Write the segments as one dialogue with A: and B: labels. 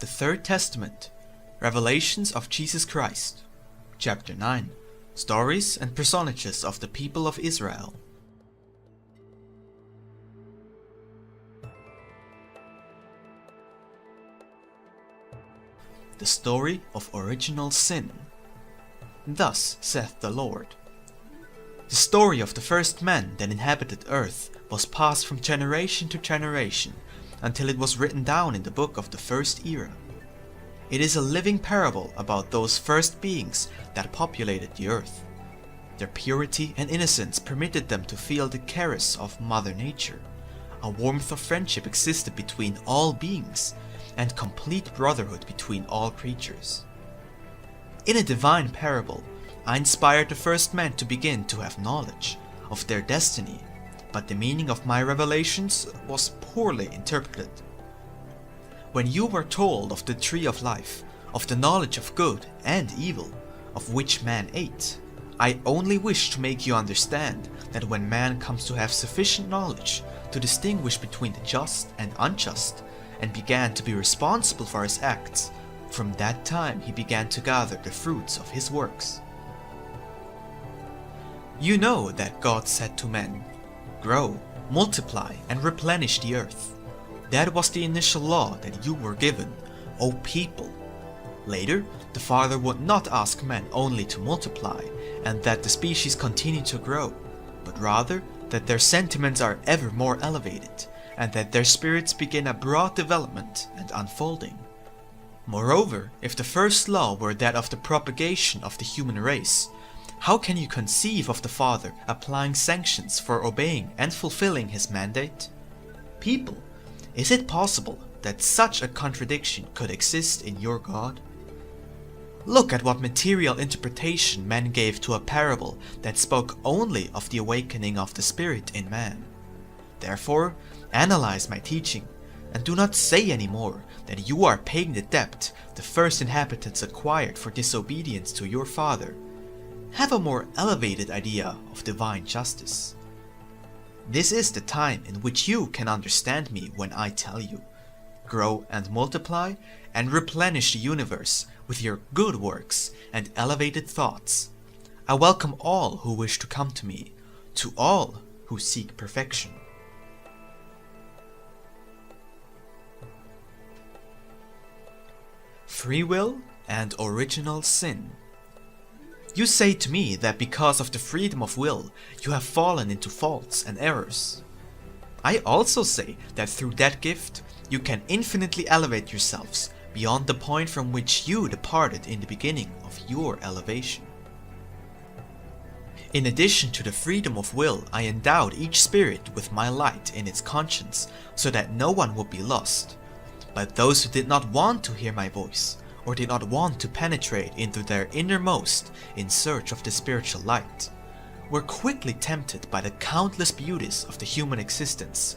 A: The Third Testament, Revelations of Jesus Christ, Chapter 9, Stories and Personages of the People of Israel. The Story of Original Sin. Thus saith the Lord. The story of the first man that inhabited earth was passed from generation to generation, until it was written down in the book of the first era. It is a living parable about those first beings that populated the earth. Their purity and innocence permitted them to feel the caress of Mother Nature. A warmth of friendship existed between all beings, and complete brotherhood between all creatures. In a divine parable, I inspired the first men to begin to have knowledge of their destiny, but the meaning of my revelations was poorly interpreted. When you were told of the tree of life, of the knowledge of good and evil, of which man ate, I only wish to make you understand that when man comes to have sufficient knowledge to distinguish between the just and unjust, and began to be responsible for his acts, from that time he began to gather the fruits of his works. You know that God said to men, "Grow, multiply, and replenish the earth." That was the initial law that you were given, O people. Later, the Father would not ask men only to multiply, and that the species continue to grow, but rather that their sentiments are ever more elevated, and that their spirits begin a broad development and unfolding. Moreover, if the first law were that of the propagation of the human race, how can you conceive of the Father applying sanctions for obeying and fulfilling his mandate? People, is it possible that such a contradiction could exist in your God? Look at what material interpretation men gave to a parable that spoke only of the awakening of the Spirit in man. Therefore, analyze my teaching, and do not say any more that you are paying the debt the first inhabitants acquired for disobedience to your Father. Have a more elevated idea of divine justice. This is the time in which you can understand me when I tell you, grow and multiply, and replenish the universe with your good works and elevated thoughts. I welcome all who wish to come to me, to all who seek perfection. Free will and original sin. You say to me that because of the freedom of will, you have fallen into faults and errors. I also say that through that gift, you can infinitely elevate yourselves beyond the point from which you departed in the beginning of your elevation. In addition to the freedom of will, I endowed each spirit with my light in its conscience, so that no one would be lost. But those who did not want to hear my voice, or did not want to penetrate into their innermost in search of the spiritual light, were quickly tempted by the countless beauties of the human existence.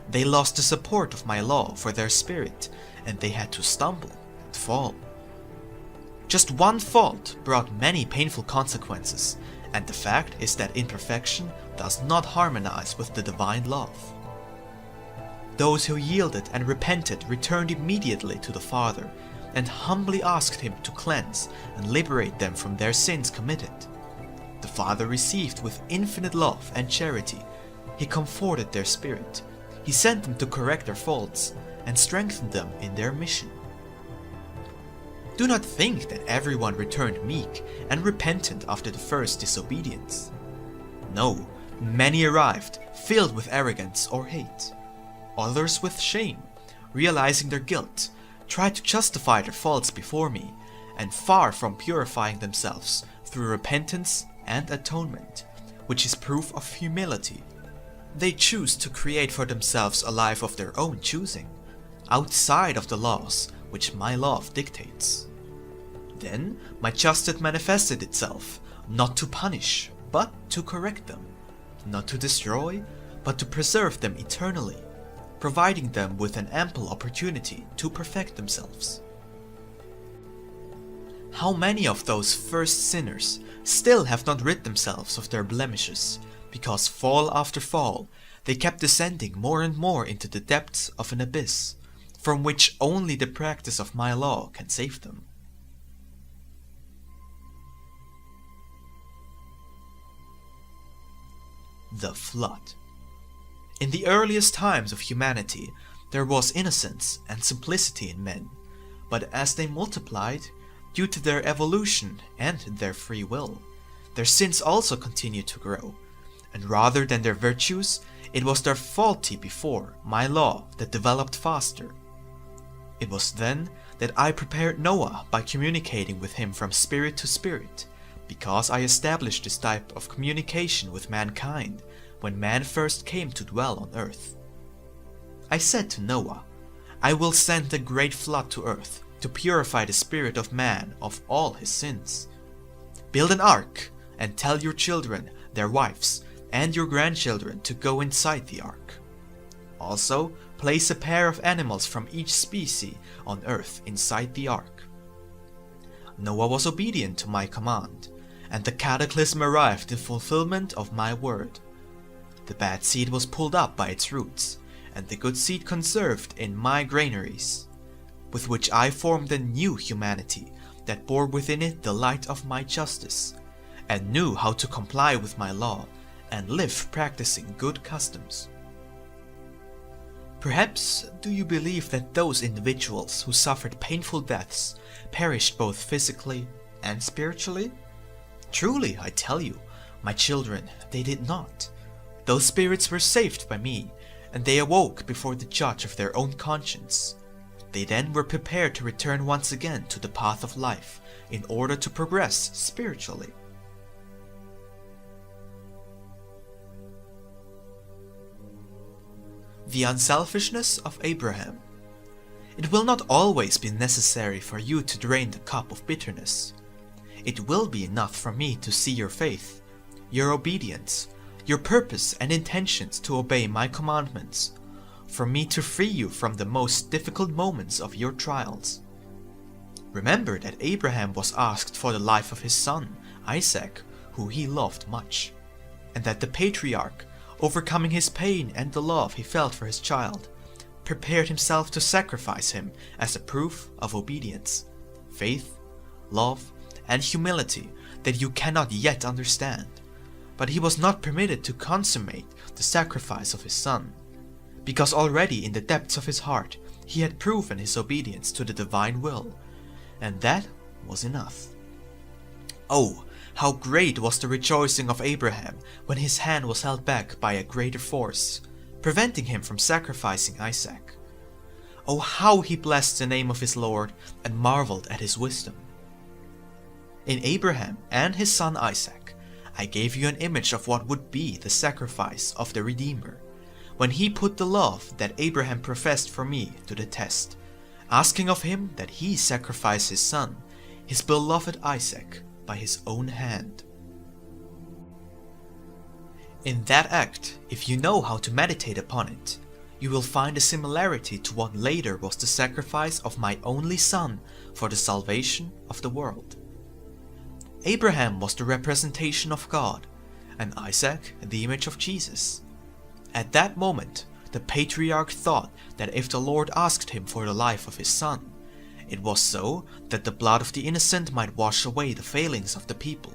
A: They lost the support of my law for their spirit, and they had to stumble and fall. Just one fault brought many painful consequences, and the fact is that imperfection does not harmonize with the divine love. Those who yielded and repented returned immediately to the Father, and humbly asked him to cleanse and liberate them from their sins committed. The Father received with infinite love and charity. He comforted their spirit. He sent them to correct their faults and strengthened them in their mission. Do not think that everyone returned meek and repentant after the first disobedience. No, many arrived filled with arrogance or hate. Others with shame, realizing their guilt, tried to justify their faults before me, and far from purifying themselves through repentance and atonement, which is proof of humility, they choose to create for themselves a life of their own choosing, outside of the laws which my love dictates. Then my justice manifested itself, not to punish, but to correct them, not to destroy, but to preserve them eternally, providing them with an ample opportunity to perfect themselves. How many of those first sinners still have not rid themselves of their blemishes, because fall after fall they kept descending more and more into the depths of an abyss, from which only the practice of my law can save them. The Flood. In the earliest times of humanity, there was innocence and simplicity in men, but as they multiplied, due to their evolution and their free will, their sins also continued to grow, and rather than their virtues, it was their faulty before my law that developed faster. It was then that I prepared Noah by communicating with him from spirit to spirit, because I established this type of communication with mankind when man first came to dwell on earth. I said to Noah, I will send a great flood to earth to purify the spirit of man of all his sins. Build an ark and tell your children, their wives, and your grandchildren to go inside the ark. Also, place a pair of animals from each species on earth inside the ark. Noah was obedient to my command, and the cataclysm arrived in fulfillment of my word. The bad seed was pulled up by its roots, and the good seed conserved in my granaries, with which I formed a new humanity that bore within it the light of my justice, and knew how to comply with my law and live practicing good customs. Perhaps do you believe that those individuals who suffered painful deaths perished both physically and spiritually? Truly, I tell you, my children, they did not. Those spirits were saved by me, and they awoke before the judge of their own conscience. They then were prepared to return once again to the path of life in order to progress spiritually. The unselfishness of Abraham. It will not always be necessary for you to drain the cup of bitterness. It will be enough for me to see your faith, your obedience, your purpose and intentions to obey my commandments, for me to free you from the most difficult moments of your trials. Remember that Abraham was asked for the life of his son, Isaac, who he loved much, and that the patriarch, overcoming his pain and the love he felt for his child, prepared himself to sacrifice him as a proof of obedience, faith, love, and humility that you cannot yet understand. But he was not permitted to consummate the sacrifice of his son, because already in the depths of his heart he had proven his obedience to the divine will, and that was enough. Oh, how great was the rejoicing of Abraham when his hand was held back by a greater force, preventing him from sacrificing Isaac. Oh, how he blessed the name of his Lord and marveled at his wisdom. In Abraham and his son Isaac, I gave you an image of what would be the sacrifice of the Redeemer, when he put the love that Abraham professed for me to the test, asking of him that he sacrifice his son, his beloved Isaac, by his own hand. In that act, if you know how to meditate upon it, you will find a similarity to what later was the sacrifice of my only son for the salvation of the world. Abraham was the representation of God, and Isaac the image of Jesus. At that moment, the patriarch thought that if the Lord asked him for the life of his son, it was so that the blood of the innocent might wash away the failings of the people,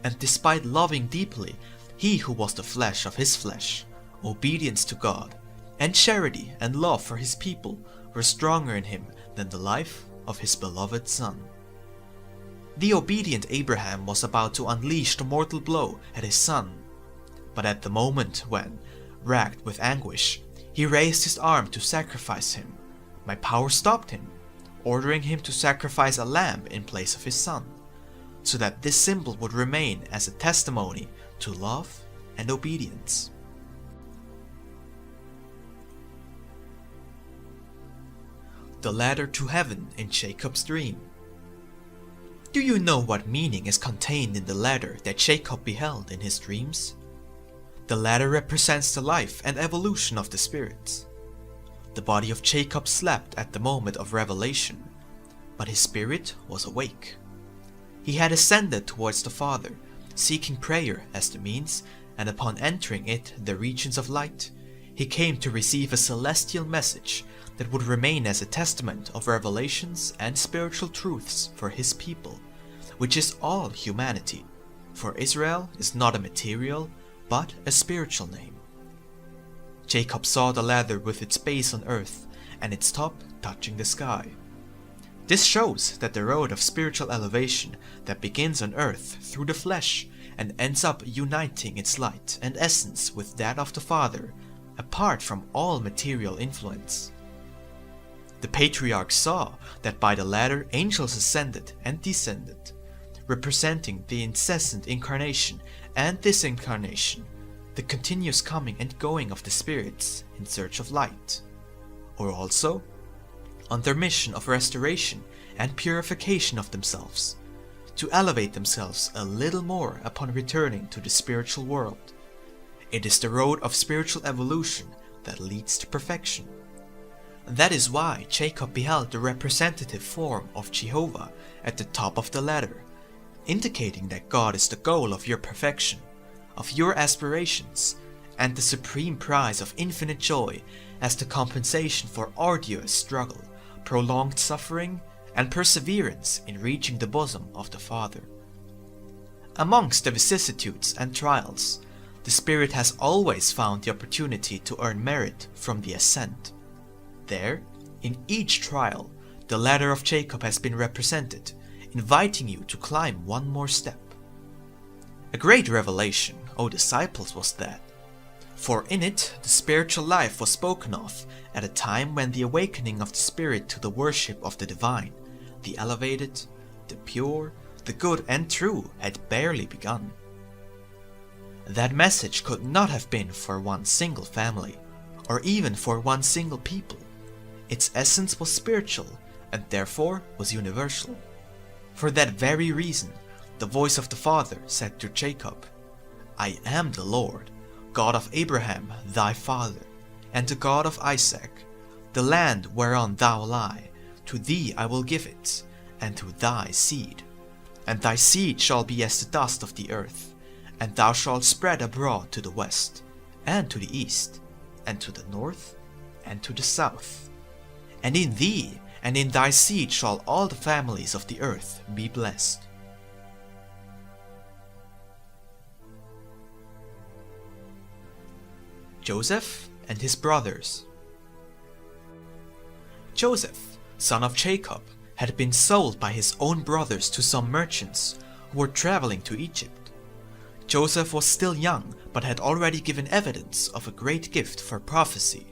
A: and despite loving deeply he who was the flesh of his flesh, obedience to God, and charity and love for his people were stronger in him than the life of his beloved son. The obedient Abraham was about to unleash the mortal blow at his son, but at the moment when, racked with anguish, he raised his arm to sacrifice him, my power stopped him, ordering him to sacrifice a lamb in place of his son, so that this symbol would remain as a testimony to love and obedience. The ladder to heaven in Jacob's dream. Do you know what meaning is contained in the ladder that Jacob beheld in his dreams? The ladder represents the life and evolution of the spirits. The body of Jacob slept at the moment of revelation, but his spirit was awake. He had ascended towards the Father, seeking prayer as the means, and upon entering it, the regions of light, he came to receive a celestial message that would remain as a testament of revelations and spiritual truths for his people, which is all humanity, for Israel is not a material, but a spiritual name. Jacob saw the ladder with its base on earth and its top touching the sky. This shows that the road of spiritual elevation that begins on earth through the flesh and ends up uniting its light and essence with that of the Father, apart from all material influence. The patriarchs saw that by the ladder angels ascended and descended, representing the incessant incarnation and disincarnation, the continuous coming and going of the spirits in search of light, or also on their mission of restoration and purification of themselves, to elevate themselves a little more upon returning to the spiritual world. It is the road of spiritual evolution that leads to perfection. That is why Jacob beheld the representative form of Jehovah at the top of the ladder, indicating that God is the goal of your perfection, of your aspirations, and the supreme prize of infinite joy as the compensation for arduous struggle, prolonged suffering, and perseverance in reaching the bosom of the Father. Amongst the vicissitudes and trials, the Spirit has always found the opportunity to earn merit from the ascent. There, in each trial, the ladder of Jacob has been represented, inviting you to climb one more step. A great revelation, O disciples, was that, for in it the spiritual life was spoken of at a time when the awakening of the Spirit to the worship of the divine, the elevated, the pure, the good and true had barely begun. That message could not have been for one single family, or even for one single people. Its essence was spiritual, and therefore was universal. For that very reason, the voice of the Father said to Jacob, "I am the Lord, God of Abraham thy father, and the God of Isaac. The land whereon thou lie, to thee I will give it, and to thy seed. And thy seed shall be as the dust of the earth, and thou shalt spread abroad to the west, and to the east, and to the north, and to the south. And in thee and in thy seed shall all the families of the earth be blessed." Joseph and his brothers. Joseph, son of Jacob, had been sold by his own brothers to some merchants who were traveling to Egypt. Joseph was still young, but had already given evidence of a great gift for prophecy.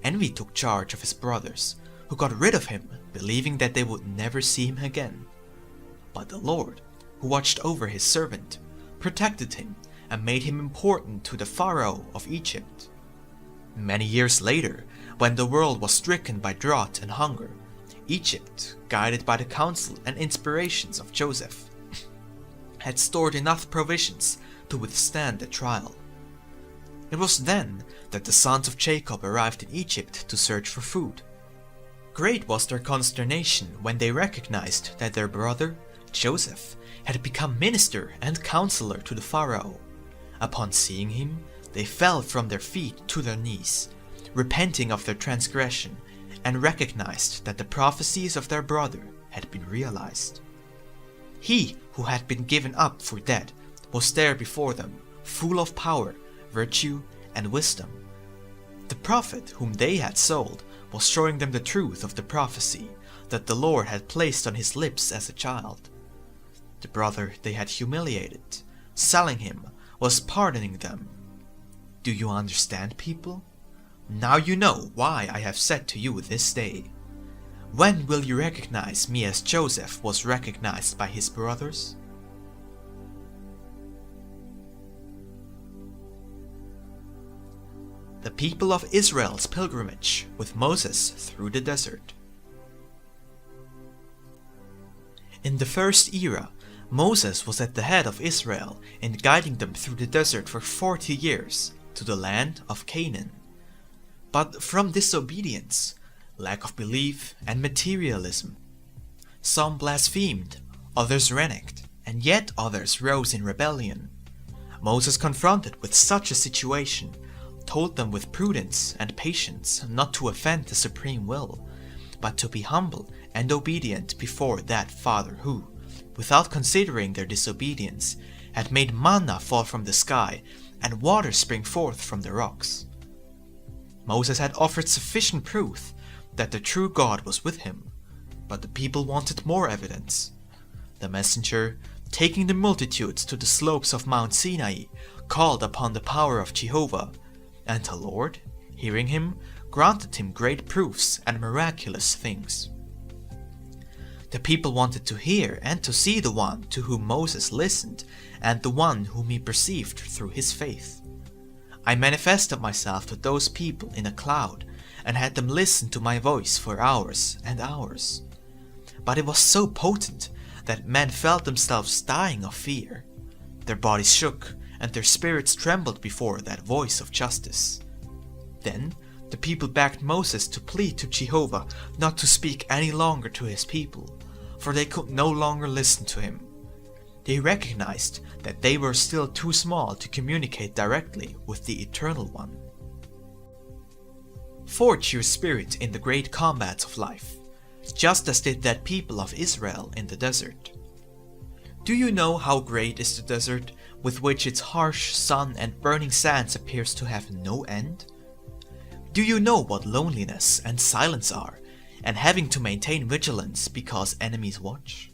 A: Envy took charge of his brothers, who got rid of him, believing that they would never see him again. But the Lord, who watched over his servant, protected him and made him important to the Pharaoh of Egypt. Many years later, when the world was stricken by drought and hunger, Egypt, guided by the counsel and inspirations of Joseph, had stored enough provisions to withstand the trial. It was then that the sons of Jacob arrived in Egypt to search for food. Great was their consternation when they recognized that their brother, Joseph, had become minister and counselor to the Pharaoh. Upon seeing him, they fell from their feet to their knees, repenting of their transgression, and recognized that the prophecies of their brother had been realized. He who had been given up for dead was there before them, full of power, virtue, and wisdom. The prophet whom they had sold was showing them the truth of the prophecy that the Lord had placed on his lips as a child. The brother they had humiliated, selling him, was pardoning them. Do you understand, people? Now you know why I have said to you this day. When will you recognize me as Joseph was recognized by his brothers? The people of Israel's pilgrimage with Moses through the desert. In the first era, Moses was at the head of Israel in guiding them through the desert for 40 years to the land of Canaan. But from disobedience, lack of belief, and materialism, some blasphemed, others reneged, and yet others rose in rebellion. Moses, confronted with such a situation, told them with prudence and patience not to offend the supreme will, but to be humble and obedient before that Father who, without considering their disobedience, had made manna fall from the sky and water spring forth from the rocks. Moses had offered sufficient proof that the true God was with him, but the people wanted more evidence. The messenger, taking the multitudes to the slopes of Mount Sinai, called upon the power of Jehovah, and the Lord, hearing him, granted him great proofs and miraculous things. The people wanted to hear and to see the one to whom Moses listened and the one whom he perceived through his faith. I manifested myself to those people in a cloud and had them listen to my voice for hours and hours. But it was so potent that men felt themselves dying of fear. Their bodies shook and their spirits trembled before that voice of justice. Then the people begged Moses to plead to Jehovah not to speak any longer to his people, for they could no longer listen to him. They recognized that they were still too small to communicate directly with the Eternal One. Forge your spirit in the great combats of life, just as did that people of Israel in the desert. Do you know how great is the desert, with which its harsh sun and burning sands appears to have no end? Do you know what loneliness and silence are, and having to maintain vigilance because enemies watch?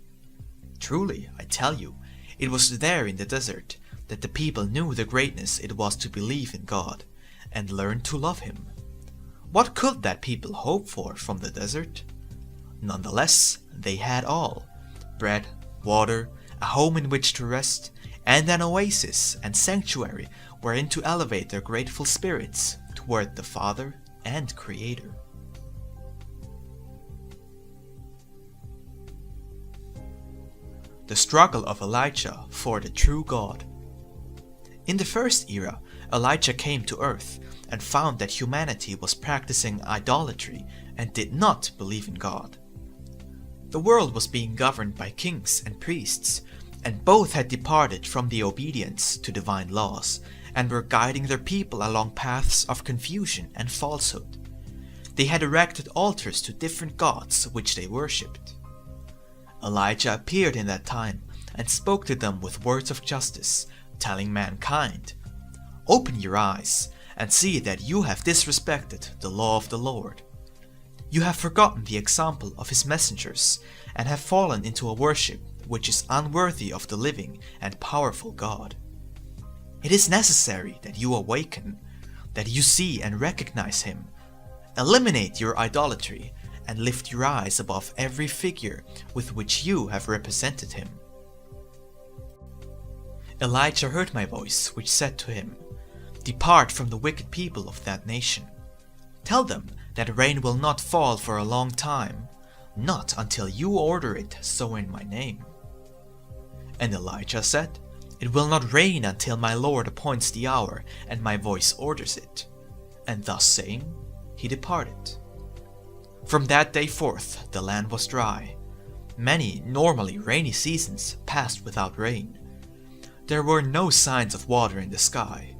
A: Truly, I tell you, it was there in the desert that the people knew the greatness it was to believe in God, and learn to love Him. What could that people hope for from the desert? Nonetheless, they had all: bread, water, a home in which to rest, and an oasis and sanctuary wherein to elevate their grateful spirits toward the Father and Creator. The struggle of Elijah for the true God. In the first era, Elijah came to earth and found that humanity was practicing idolatry and did not believe in God. The world was being governed by kings and priests, and both had departed from the obedience to divine laws and were guiding their people along paths of confusion and falsehood. They had erected altars to different gods which they worshipped. Elijah appeared in that time and spoke to them with words of justice, telling mankind, "Open your eyes and see that you have disrespected the law of the Lord. You have forgotten the example of his messengers and have fallen into a worship which is unworthy of the living and powerful God. It is necessary that you awaken, that you see and recognize him. Eliminate your idolatry and lift your eyes above every figure with which you have represented him." Elijah heard my voice, which said to him, "Depart from the wicked people of that nation. Tell them that rain will not fall for a long time, not until you order it so in my name." And Elijah said, "It will not rain until my Lord appoints the hour and my voice orders it." And thus saying, he departed. From that day forth the land was dry. Many normally rainy seasons passed without rain. There were no signs of water in the sky.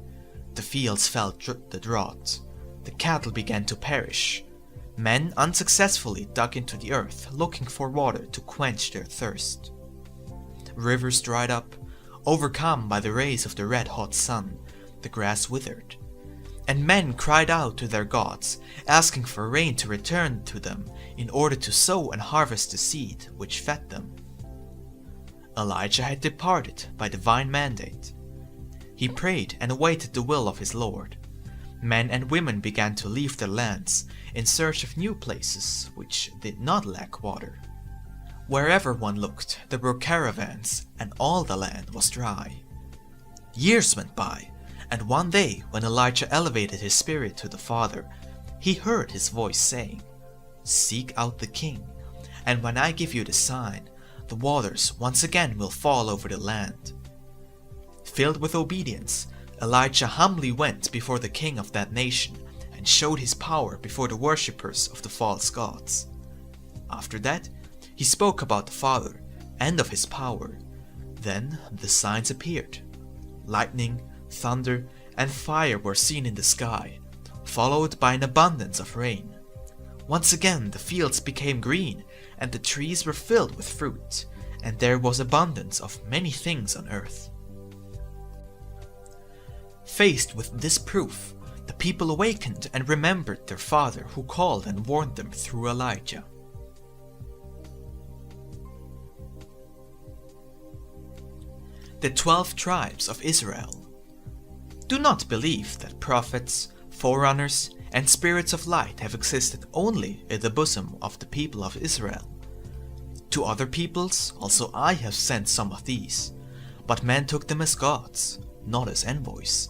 A: The fields felt the drought. The cattle began to perish. Men unsuccessfully dug into the earth looking for water to quench their thirst. Rivers dried up. Overcome by the rays of the red-hot sun, the grass withered. And men cried out to their gods, asking for rain to return to them in order to sow and harvest the seed which fed them. Elijah had departed by divine mandate. He prayed and awaited the will of his Lord. Men and women began to leave their lands in search of new places which did not lack water. Wherever one looked, there were caravans, and all the land was dry. Years went by, and one day when Elijah elevated his spirit to the Father, he heard his voice saying, "Seek out the king, and when I give you the sign, the waters once again will fall over the land." Filled with obedience, Elijah humbly went before the king of that nation and showed his power before the worshippers of the false gods. After that, he spoke about the Father and of his power. Then the signs appeared: lightning, thunder, and fire were seen in the sky, followed by an abundance of rain. Once again the fields became green, and the trees were filled with fruit, and there was abundance of many things on earth. Faced with this proof, the people awakened and remembered their father who called and warned them through Elijah. The 12 tribes of Israel. Do not believe that prophets, forerunners, and spirits of light have existed only in the bosom of the people of Israel. To other peoples also I have sent some of these, but men took them as gods, not as envoys,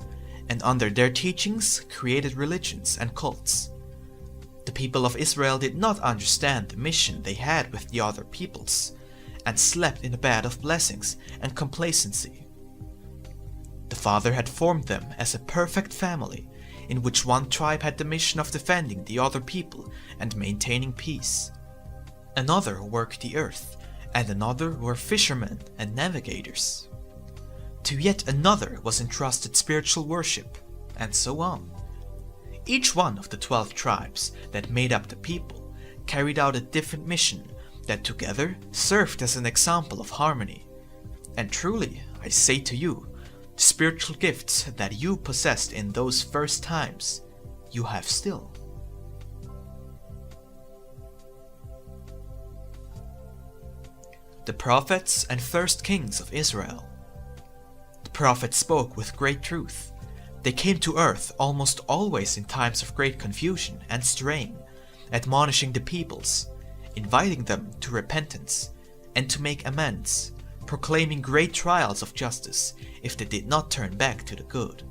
A: and under their teachings created religions and cults. The people of Israel did not understand the mission they had with the other peoples, and slept in a bed of blessings and complacency. The Father had formed them as a perfect family, in which one tribe had the mission of defending the other people and maintaining peace. Another worked the earth, and another were fishermen and navigators. To yet another was entrusted spiritual worship, and so on. Each one of the 12 tribes that made up the people carried out a different mission that together served as an example of harmony. And truly, I say to you, the spiritual gifts that you possessed in those first times, you have still. The prophets and first kings of Israel. The prophets spoke with great truth. They came to earth almost always in times of great confusion and strain, admonishing the peoples, inviting them to repentance and to make amends, proclaiming great trials of justice if they did not turn back to the good,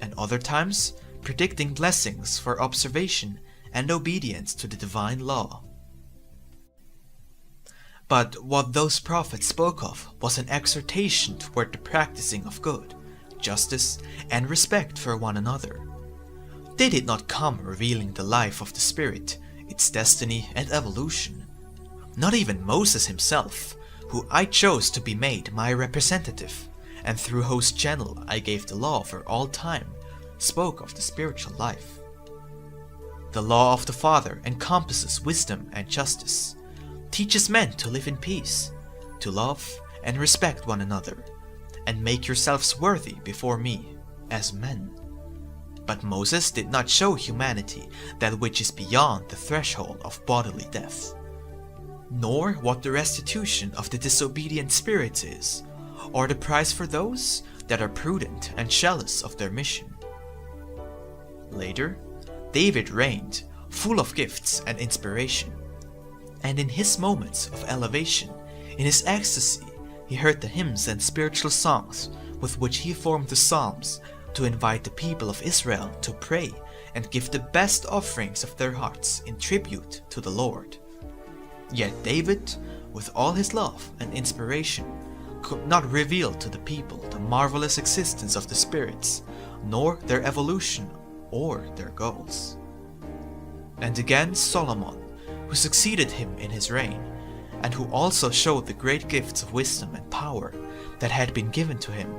A: and other times predicting blessings for observation and obedience to the divine law. But what those prophets spoke of was an exhortation toward the practicing of good, justice, and respect for one another. They did not come revealing the life of the Spirit, its destiny and evolution. Not even Moses himself, who I chose to be made my representative, and through whose channel I gave the law for all time, spoke of the spiritual life. The law of the Father encompasses wisdom and justice, teaches men to live in peace, to love and respect one another, and make yourselves worthy before me, as men. But Moses did not show humanity that which is beyond the threshold of bodily death, nor what the restitution of the disobedient spirits is, or the price for those that are prudent and jealous of their mission. Later, David reigned, full of gifts and inspiration, and in his moments of elevation, in his ecstasy, he heard the hymns and spiritual songs with which he formed the psalms to invite the people of Israel to pray and give the best offerings of their hearts in tribute to the Lord. Yet David, with all his love and inspiration, could not reveal to the people the marvelous existence of the spirits, nor their evolution or their goals. And again Solomon, who succeeded him in his reign, and who also showed the great gifts of wisdom and power that had been given to him,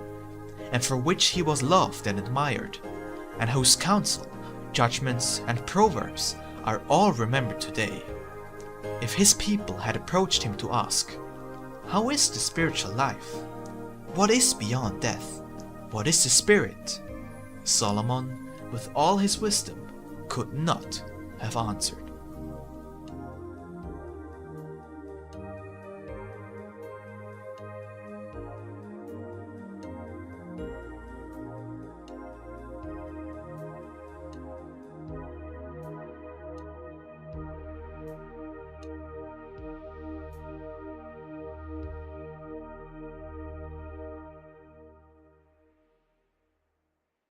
A: and for which he was loved and admired, and whose counsel, judgments, and proverbs are all remembered today. If his people had approached him to ask, "How is the spiritual life? What is beyond death? What is the spirit?" Solomon, with all his wisdom, could not have answered.